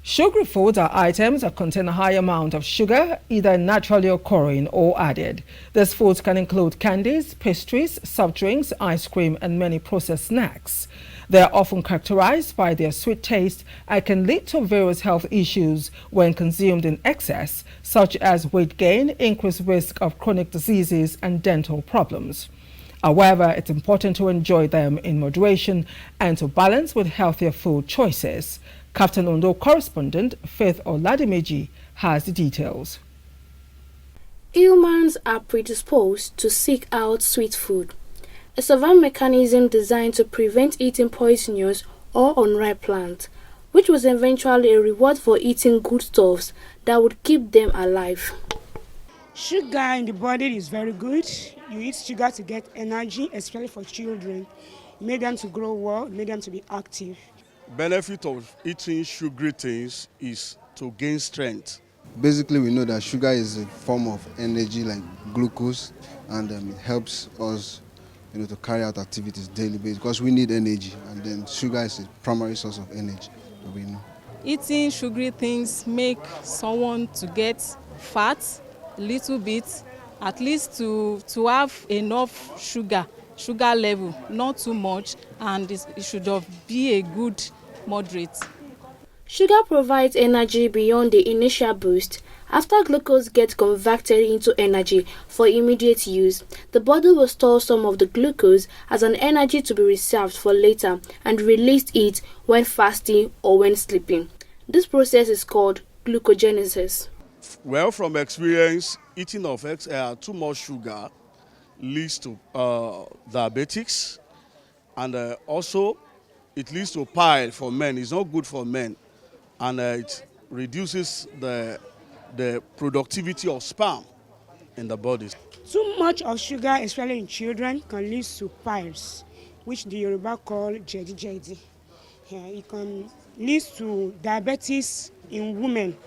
Sugary foods are items that contain a high amount of sugar, either naturally occurring or added. These foods can include candies, pastries, soft drinks, ice cream, and many processed snacks. They are often characterized by their sweet taste and can lead to various health issues when consumed in excess, such as weight gain, increased risk of chronic diseases, and dental problems. However, it's important to enjoy them in moderation and to balance with healthier food choices. KAFTAN Ondo correspondent Faith Oladimeji has the details. Humans are predisposed to seek out sweet food, a survival mechanism designed to prevent eating poisonous or unripe plants, which was eventually a reward for eating good stuffs that would keep them alive. Sugar in the body is very good. You eat sugar to get energy, especially for children. It made them to grow well, it made them to be active. Benefit of eating sugary things is to gain strength. Basically, we know that sugar is a form of energy like glucose, and it helps us to carry out activities daily basis because we need energy, and then sugar is a primary source of energy that we know. Eating sugary things make someone to get fat a little bit, at least to have enough sugar level, not too much, and it should be a good moderate. Sugar provides energy beyond the initial boost. After glucose gets converted into energy for immediate use, the body will store some of the glucose as an energy to be reserved for later and release it when fasting or when sleeping. This process is called glucogenesis. Well, from experience, eating of too much sugar leads to diabetics, and also it leads to pile for men. It's not good for men, and it reduces the productivity of sperm in the body. Too much of sugar, especially in children, can lead to piles, which the Yoruba call jedi. It can lead to diabetes in women,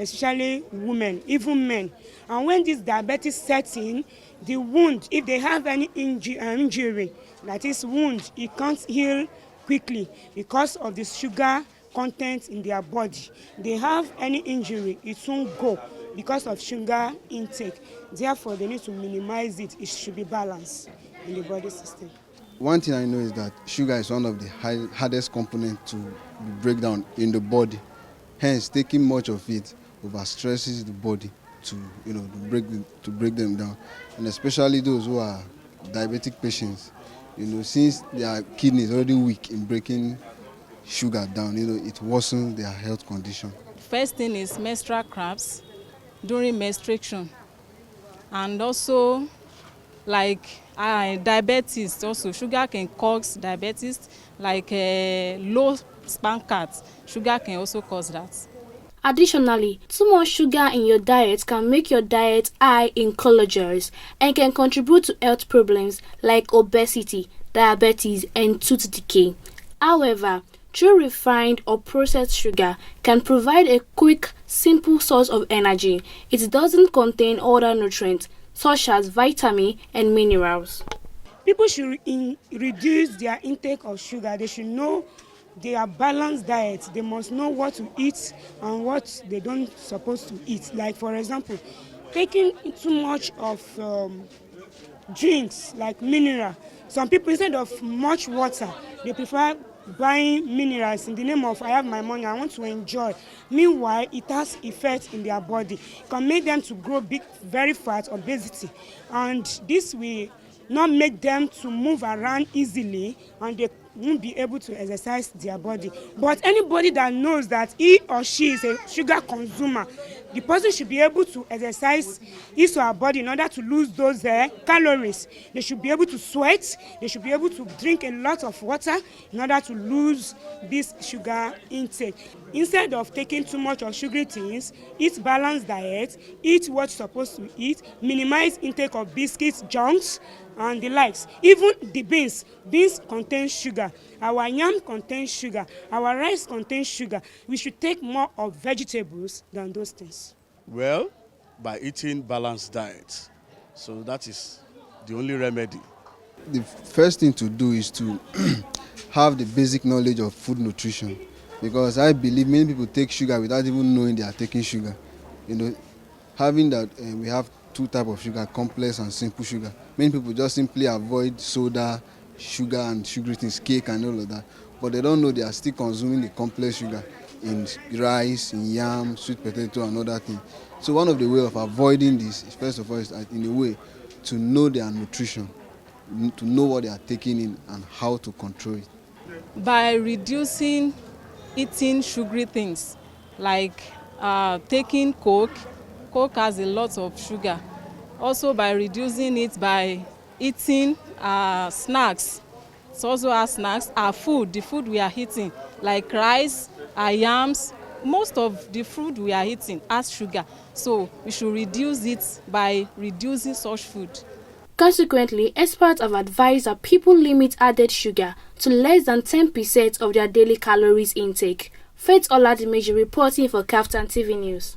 especially women, even men. And when this diabetes sets in, the wound, if they have any injury, that is wound, it can't heal quickly because of the sugar content in their body. They have any injury, it won't go because of sugar intake. Therefore, they need to minimize it. It should be balanced in the body system. One thing I know is that sugar is one of the hardest components to break down in the body. Hence, taking much of it overstresses the body to break them down, and especially those who are diabetic patients. Since their kidney is already weak in breaking sugar down, it worsens their health condition. First thing is menstrual cramps during menstruation, and also like diabetes. Also, sugar can cause diabetes, like low sperm count. Sugar can also cause that. Additionally, too much sugar in your diet can make your diet high in calories and can contribute to health problems like obesity, diabetes, and tooth decay. However, true refined or processed sugar can provide a quick, simple source of energy. It doesn't contain other nutrients such as vitamins and minerals. People should reduce their intake of sugar. They should know their balanced diet. They must know what to eat and what they don't supposed to eat. Like, for example, taking too much of drinks like mineral. Some people, instead of much water, they prefer buying minerals in the name of I have my money, I want to enjoy. Meanwhile, it has effects in their body. It can make them to grow big, very fat, obesity, and this will not make them to move around easily, and they won't be able to exercise their body. But anybody that knows that he or she is a sugar consumer, the person should be able to exercise his or her body in order to lose those calories. They should be able to sweat. They should be able to drink a lot of water in order to lose this sugar intake. Instead of taking too much of sugary things, eat balanced diet, eat what you're supposed to eat, minimize intake of biscuits, junks, and the likes. Even the beans contain sugar. Our yam contains sugar. Our rice contains sugar. We should take more of vegetables than those things. Well, by eating balanced diet. So that is the only remedy. The first thing to do is to have the basic knowledge of food nutrition. because I believe many people take sugar without even knowing they are taking sugar. You know, having that we have two types of sugar, complex and simple sugar. Many people just simply avoid soda, sugar and sugary things, cake and all of that. But they don't know they are still consuming the complex sugar in rice, in yam, sweet potato and other things. So one of the ways of avoiding this is, first of all, is in a way to know their nutrition, to know what they are taking in and how to control it. By reducing eating sugary things, like taking Coke has a lot of sugar. Also by reducing it by eating snacks. It also has snacks, the food we are eating, like rice, yams. Most of the food we are eating has sugar, so we should reduce it by reducing such food. Consequently, experts have advised that people limit added sugar to less than 10% of their daily calories intake. Faith Oladimeji reporting for KAFTAN TV News.